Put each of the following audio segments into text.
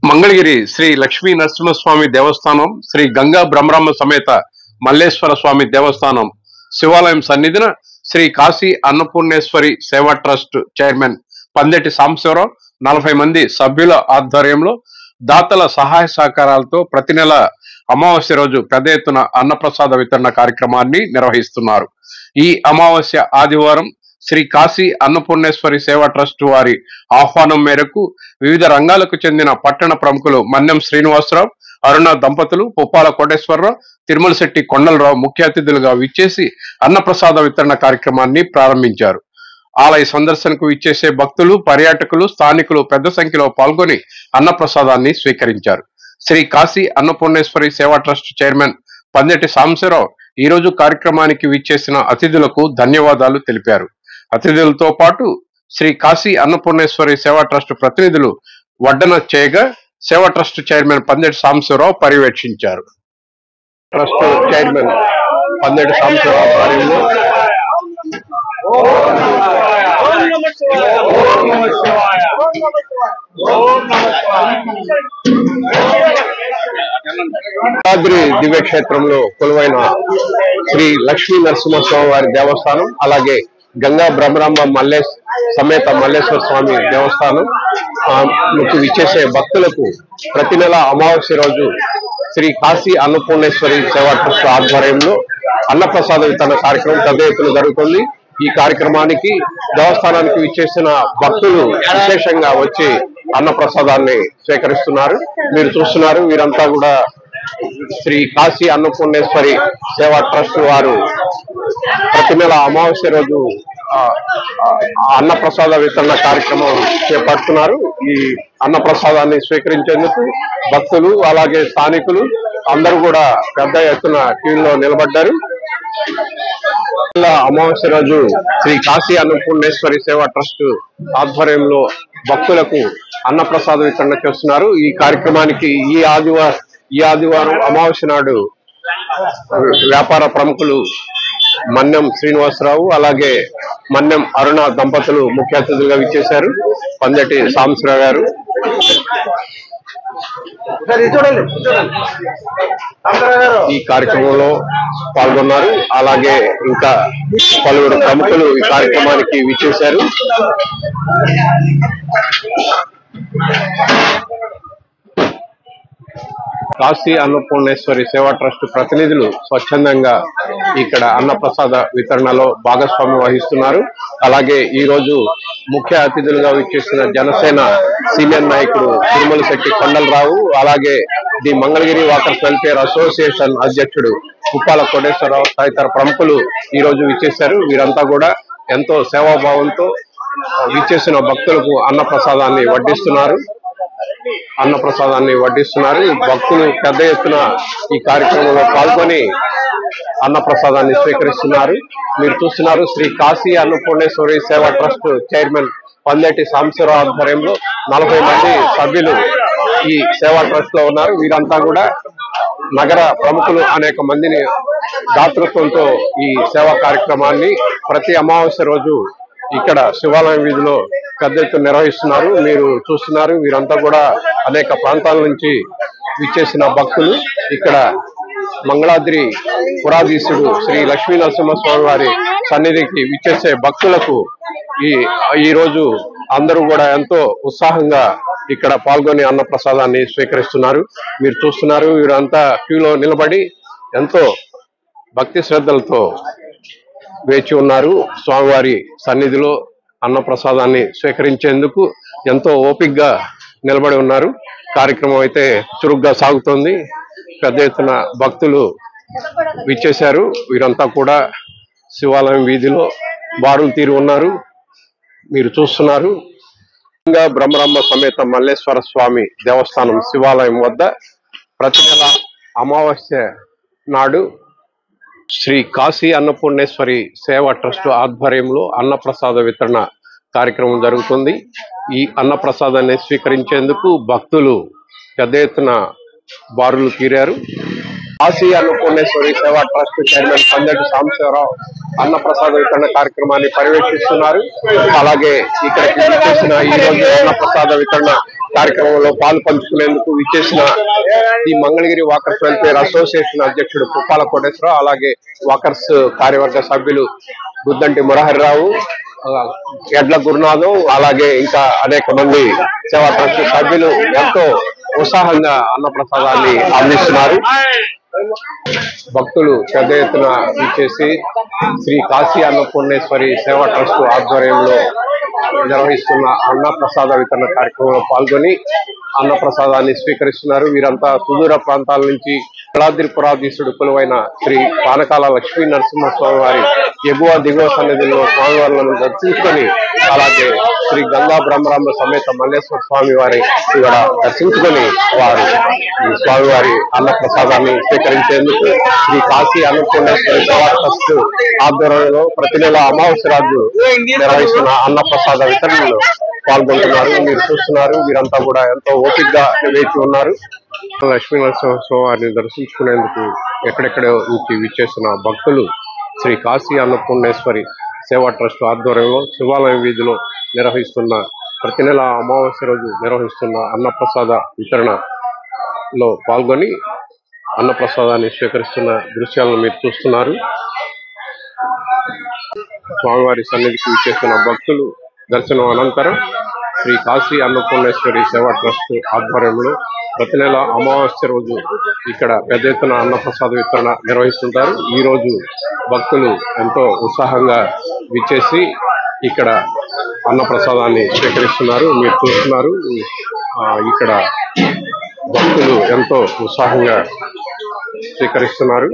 మంగళగిరి శ్రీ లక్ష్మీ నరసింహస్వామి దేవస్థానం, శ్రీ గంగా బ్రహ్మరాంబ సమేత మల్లేశ్వర స్వామి దేవస్థానం శివాలయం సన్నిధిన శ్రీ కాశీ అన్నపూర్ణేశ్వరి సేవా trust chairman పందెటి Sambasivarao 40 మంది సభ్యుల ఆధ్వర్యంలో దాతల సహాయ సహకారాలతో ప్రతి నెల అమావాస్య రోజు పెద్ద ఎత్తున అన్నప్రసాద వితరణ కార్యక్రమాన్ని నిర్వహిస్తున్నారు. ఈ అమావాస్య ఆదివారం శ్రీ కాశీ అన్నపూర్ణేశ్వరి సేవా ట్రస్ట్ వారి ఆహ్వానం మేరకు వివిధ రంగాలకు చెందిన పట్టణ ప్రముఖులు మన్నెం శ్రీనివాసరావు, అరుణ దంపతులు, పుప్పాల కోటేశ్వరరావు, తిరుమలశెట్టి కొండలరావు ముఖ్య అతిథులుగా విచ్చేసి అన్నప్రసాద వితరణ కార్యక్రమాన్ని ప్రారంభించారు. ఆలయ సందర్శనకు విచ్చేసే భక్తులు, పర్యాటకులు, స్థానికులు పెద్ద సంఖ్యలో పాల్గొని అన్నప్రసాదాన్ని స్వీకరించారు. శ్రీ కాశీ అన్నపూర్ణేశ్వరి సేవా ట్రస్ట్ చైర్మన్ పందెటి సాంబశివరావు ఈ రోజు కార్యక్రమానికి విచ్చేసిన అతిథులకు ధన్యవాదాలు తెలిపారు. అతిథులతో పాటు శ్రీ కాశీ అన్నపూర్ణేశ్వరి సేవా ట్రస్ట్ ప్రతినిధులు వడ్డన చేయగా సేవా ట్రస్ట్ చైర్మన్ పందెటి సాంబశివరావు పర్యవేక్షించారు. ట్రస్ట్ చైర్మన్ పందెటి సాంబశివరావు ఆధ్వర్యంలో యాదాద్రి దివ్యక్షేత్రంలో కొలువైన శ్రీ లక్ష్మీ నరసింహస్వామి వారి దేవస్థానం, అలాగే గంగా బ్రహ్మరాంబ సమేత మల్లేశ్వర స్వామి దేవస్థానం విచ్చేసే భక్తులకు ప్రతి నెల అమావాస్య రోజు శ్రీ కాశీ అన్నపూర్ణేశ్వరి సేవా ట్రస్ట్ ఆధ్వర్యంలో అన్నప్రసాద వితరణ కార్యక్రమం పెద్ద ఎత్తున జరుగుతుంది. ఈ కార్యక్రమానికి దేవస్థానానికి విచ్చేసిన భక్తులు విశేషంగా వచ్చి అన్నప్రసాదాన్ని స్వీకరిస్తున్నారు. మీరు చూస్తున్నారు, వీరంతా కూడా శ్రీ కాశీ అన్నపూర్ణేశ్వరి సేవా ట్రస్ట్ వారు ప్రతి నెల అమావాస్య రోజు అన్నప్రసాద వితరణ కార్యక్రమం చేపడుతున్నారు. ఈ అన్నప్రసాదాన్ని స్వీకరించేందుకు భక్తులు అలాగే స్థానికులు అందరూ కూడా పెద్ద ఎత్తున క్యూలో నిలబడ్డారు. అమావాస్య రోజు శ్రీ కాశీ అన్నపూర్ణేశ్వరి సేవా ట్రస్ట్ ఆధ్వర్యంలో భక్తులకు అన్నప్రసాద వితరణ చేస్తున్నారు. ఈ కార్యక్రమానికి ఈ ఆదివారం అమావాస్య నాడు వ్యాపార ప్రముఖులు మన్నెం శ్రీనివాసరావు అలాగే మన్నెం అరుణ దంపతులు ముఖ్య అతిథులుగా విచ్చేశారు. పందెటి సాంబశివరావు గారు ఈ కార్యక్రమంలో పాల్గొన్నారు. అలాగే ఇంకా పలువురు ప్రముఖులు ఈ కార్యక్రమానికి విచ్చేశారు. కాశీ అన్నపూర్ణేశ్వరి సేవా ట్రస్ట్ ప్రతినిధులు స్వచ్ఛందంగా ఇక్కడ అన్నప్రసాద వితరణలో భాగస్వామ్యం వహిస్తున్నారు. అలాగే ఈ రోజు ముఖ్య అతిథులుగా విచ్చేసిన జనసేన సీనియర్ నాయకుడు తిరుమలశెట్టి కొండలరావు, అలాగే the Mangalagiri walkers welfare association అధ్యక్షుడు పుప్పాల కోటేశ్వరరావు తదితర ప్రముఖులు ఈ రోజు విచ్చేశారు. వీరంతా కూడా ఎంతో సేవాభావంతో విచ్చేసిన భక్తులకు అన్నప్రసాదాన్ని వడ్డిస్తున్నారు. భక్తులు పెద్ద ఎత్తున ఈ కార్యక్రమంలో పాల్గొని అన్నప్రసాదాన్ని స్వీకరిస్తున్నారు. మీరు చూస్తున్నారు, శ్రీ కాశీ అన్నపూర్ణేశ్వరి సేవా ట్రస్ట్ చైర్మన్ పందెటి సాంబశివరావు ఆధ్వర్యంలో 40 మంది సభ్యులు ఈ సేవా ట్రస్ట్ లో ఉన్నారు. వీరంతా కూడా నగర ప్రముఖులు అనేక మందిని దాతృత్వంతో ఈ సేవా కార్యక్రమాన్ని ప్రతి అమావాస్య రోజు ఇక్కడ శివాలయం వీధిలో పెద్ద ఎత్తున నిర్వహిస్తున్నారు. మీరు చూస్తున్నారు, వీరంతా కూడా అనేక ప్రాంతాల నుంచి విచ్చేసిన భక్తులు. ఇక్కడ మంగళాద్రి పురాధీశుడు శ్రీ లక్ష్మీ నరసింహస్వామి వారి సన్నిధికి విచ్చేసే భక్తులకు ఈ రోజు అందరూ కూడా ఎంతో ఉత్సాహంగా ఇక్కడ పాల్గొని అన్నప్రసాదాన్ని స్వీకరిస్తున్నారు. మీరు చూస్తున్నారు, వీరంతా క్యూలో నిలబడి ఎంతో భక్తి శ్రద్ధలతో వేచి ఉన్నారు. స్వామివారి సన్నిధిలో అన్నప్రసాదాన్ని స్వీకరించేందుకు ఎంతో ఓపికగా నిలబడి ఉన్నారు. కార్యక్రమం అయితే చురుగ్గా సాగుతోంది. పెద్ద ఎత్తున భక్తులు విచ్చేశారు. వీరంతా కూడా శివాలయం వీధిలో బారులు తీరి ఉన్నారు. మీరు చూస్తున్నారు, గంగా బ్రహ్మరాంబ సమేత మల్లేశ్వర స్వామి దేవస్థానం శివాలయం వద్ద ప్రతి నెల అమావాస్య నాడు శ్రీ కాశీ అన్నపూర్ణేశ్వరి సేవా ట్రస్ట్ ఆధ్వర్యంలో అన్నప్రసాద వితరణ కార్యక్రమం జరుగుతుంది. ఈ అన్నప్రసాదాన్ని స్వీకరించేందుకు భక్తులు పెద్ద ఎత్తున బారులు తీరారు. కాశీ అన్నపూర్ణేశ్వరి సేవా ట్రస్ట్ చైర్మన్ పందెటి సాంబశివరావు అన్నప్రసాద వితరణ కార్యక్రమాన్ని పర్యవేక్షిస్తున్నారు. అలాగే ఇక్కడికి విచ్చేసిన ఈ రోజు అన్నప్రసాద వితరణ కార్యక్రమంలో పాలు పంచుకునేందుకు విచ్చేసిన ఈ మంగళగిరి వాకర్స్ వెల్ఫేర్ అసోసియేషన్ అధ్యక్షుడు పుప్పాల కోటేశ్వరరావు, అలాగే వాకర్స్ కార్యవర్గ సభ్యులు గుద్దంటి మురహరిరావు, ఎడ్ల గురునాథం, అలాగే ఇంకా అనేక మంది సేవా ట్రస్ట్ సభ్యులు ఎంతో ఉత్సాహంగా అన్నప్రసాదాన్ని అందిస్తున్నారు. భక్తులు పెద్ద ఎత్తున విచ్చేసి శ్రీ కాశీ అన్నపూర్ణేశ్వరి సేవా ట్రస్ట్ ఆధ్వర్యంలో నిర్వహిస్తున్న అన్నప్రసాద వితరణ కార్యక్రమంలో పాల్గొని అన్నప్రసాదాన్ని స్వీకరిస్తున్నారు. వీరంతా సుదూర ప్రాంతాల నుంచి కళాద్రిపురాధీశుడు కొలువైన శ్రీ పానకాల లక్ష్మీ నరసింహస్వామి వారి ఎగువ దిగువ సన్నిధిలో స్వామివారులను దర్శించుకొని, అలాగే శ్రీ గంగా బ్రహ్మరాంబ సమేత మల్లేశ్వర స్వామి వారి కూడా దర్శించుకొని వారు ఈ స్వామివారి అన్నప్రసాదాన్ని స్వీకరించేందుకు శ్రీ కాశీ అన్నపూర్ణేశ్వరి సేవా ట్రస్ట్ ఆధ్వర్యంలో ప్రతి నెల అమావాస్య రోజు నిర్వహిస్తున్న అన్నప్రసాద వితరణలో పాల్గొంటున్నారు. మీరు చూస్తున్నారు, వీరంతా కూడా ఎంతో ఓపికగా వేచి ఉన్నారు. లక్ష్మీ నరసింహస్వామి వారిని దర్శించుకునేందుకు ఎక్కడెక్కడ నుంచి విచ్చేసిన భక్తులు శ్రీ కాశీ అన్నపూర్ణేశ్వరి సేవా ట్రస్ట్ ఆధ్వర్యంలో శివాలయం వీధిలో నిర్వహిస్తున్న ప్రతి నెల అమావాస్య రోజు నిర్వహిస్తున్న అన్నప్రసాద వితరణలో పాల్గొని అన్నప్రసాదాన్ని స్వీకరిస్తున్న దృశ్యాలను మీరు చూస్తున్నారు. స్వామివారి సన్నిధికి విచ్చేసిన భక్తులు దర్శనం అనంతరం శ్రీ కాశీ అన్నపూర్ణేశ్వరి సేవా ట్రస్ట్ ఆధ్వర్యంలో ప్రతి నెల అమావాస్య రోజు ఇక్కడ పెద్ద ఎత్తున అన్నప్రసాద వితరణ నిర్వహిస్తుంటారు. ఈ రోజు భక్తులు ఎంతో ఉత్సాహంగా విచ్చేసి ఇక్కడ అన్నప్రసాదాన్ని స్వీకరిస్తున్నారు. మీరు చూస్తున్నారు, ఇక్కడ భక్తులు ఎంతో ఉత్సాహంగా స్వీకరిస్తున్నారు.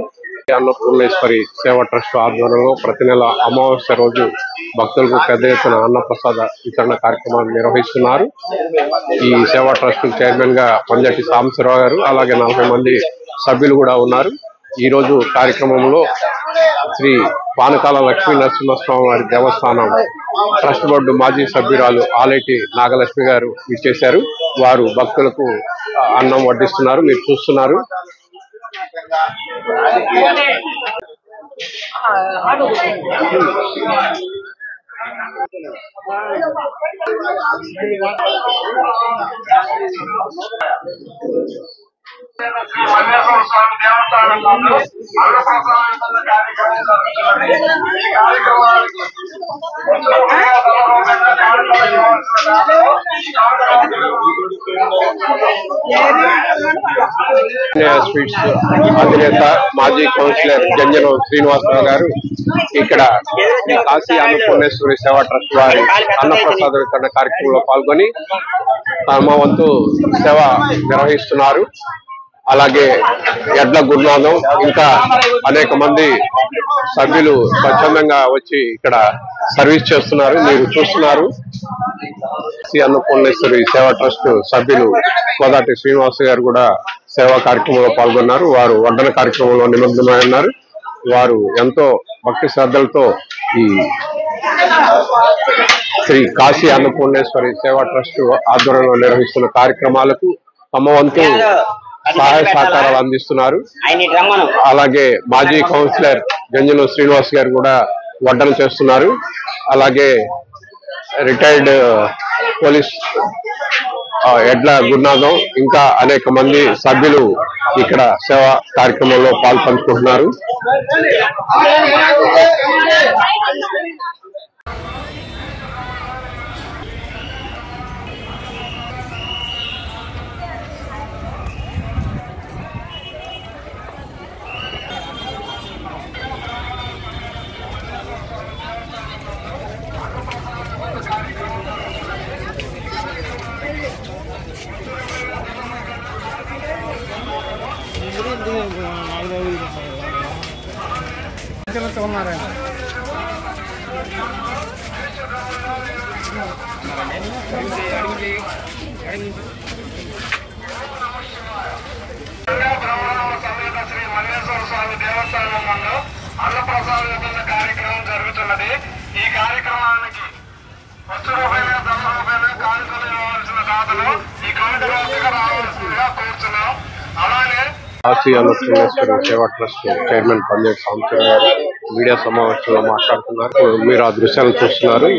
అన్నపూర్ణేశ్వరి సేవా ట్రస్ట్ ఆధ్వర్యంలో ప్రతి నెల అమావాస్య రోజు భక్తులకు పెద్ద ఎత్తున అన్నప్రసాద వితరణ కార్యక్రమాన్ని నిర్వహిస్తున్నారు. ఈ సేవా ట్రస్ట్ చైర్మన్ గా పందెటి సాంబశివరావు గారు, అలాగే 40 మంది సభ్యులు కూడా ఉన్నారు. ఈ రోజు కార్యక్రమంలో శ్రీ పానకాల లక్ష్మీ నరసింహస్వామి వారి దేవస్థానం ట్రస్ట్ బోర్డు మాజీ సభ్యురాలు ఆలేటి నాగలక్ష్మి గారు విచ్చేశారు. వారు భక్తులకు అన్నం వడ్డిస్తున్నారు. మీరు చూస్తున్నారు. మల్లేశ్వర స్వామి దేవస్థానంలో అన్నప్రసాద కార్యక్రమానికి స్వీట్స్ అధినేత మాజీ కౌన్సిలర్ జంజనం శ్రీనివాసరావు గారు ఇక్కడ కాశీ అన్నపూర్ణేశ్వరి సేవా ట్రస్ట్ వారి అన్నప్రసాద వితరణ కార్యక్రమంలో పాల్గొని తమ వంతు సేవ నిర్వహిస్తున్నారు. అలాగే ఎడ్ల గురునాథం ఇంకా అనేక మంది సభ్యులు స్వచ్ఛందంగా వచ్చి ఇక్కడ సర్వీస్ చేస్తున్నారు. మీరు చూస్తున్నారు. అన్నపూర్ణేశ్వరి సేవా ట్రస్ట్ సభ్యులు కోదాటి శ్రీనివాస్ గారు కూడా సేవా కార్యక్రమంలో పాల్గొన్నారు. వారు వడ్డన కార్యక్రమంలో నిమగ్నమై ఉన్నారు. వారు ఎంతో భక్తి శ్రద్ధలతో ఈ శ్రీ కాశీ అన్నపూర్ణేశ్వరి సేవా ట్రస్ట్ ఆధ్వర్యంలో నిర్వహిస్తున్న కార్యక్రమాలకు తమ వంతు సహాయ సహకారాలు అందిస్తున్నారు. అలాగే మాజీ కౌన్సిలర్ గంజనం శ్రీనివాస్ గారు కూడా వడ్డన చేస్తున్నారు. అలాగే రిటైర్డ్ పోలీస్ ఎడ్ల గురునాథం ఇంకా అనేక మంది సభ్యులు ఇక్కడ సేవా కార్యక్రమంలో పాల్పంచుకుంటున్నారు. అన్నప్రసాద కార్యక్రమం జరుగుతున్నది. ఈ కార్యక్రమానికి ₹10 ₹10 కానుకలు ఇవ్వవలసిన దాతలు ఈ కమిటీ రావాల్సిందిగా కోరుతున్నాం. అలానే కాశీ అన్నపూర్ణేశ్వరి సేవా ట్రస్ట్ చైర్మన్ పంజేటి సాంబశివరావు గారు మీడియా సమావేశంలో మాట్లాడుతున్నారు. మీరు ఆ దృశ్యాలు చూస్తున్నారు.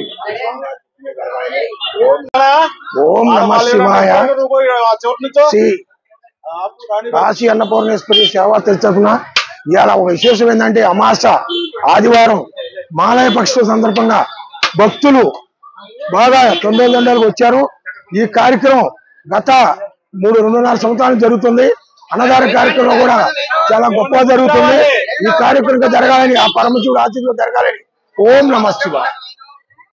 ఓం నమ శివాయ. శ్రీ కాశీ అన్నపూర్ణేశ్వరి సేవా ట్రస్ట్ తరఫున ఇవాళ ఒక విశేషం ఏంటంటే అమాస ఆదివారం మాలయ పక్షుల సందర్భంగా భక్తులు బాగా తండోలకు వచ్చారు. ఈ కార్యక్రమం గత 2.5 సంవత్సరాలు జరుగుతుంది. అన్నదాన కార్యక్రమం కూడా చాలా గొప్పగా జరుగుతుంది. ఈ కార్యక్రమం జరగాలని, ఆ పరమశివుడు ఆశీర్వాదం జరగాలని ఓం నమ శివాయ.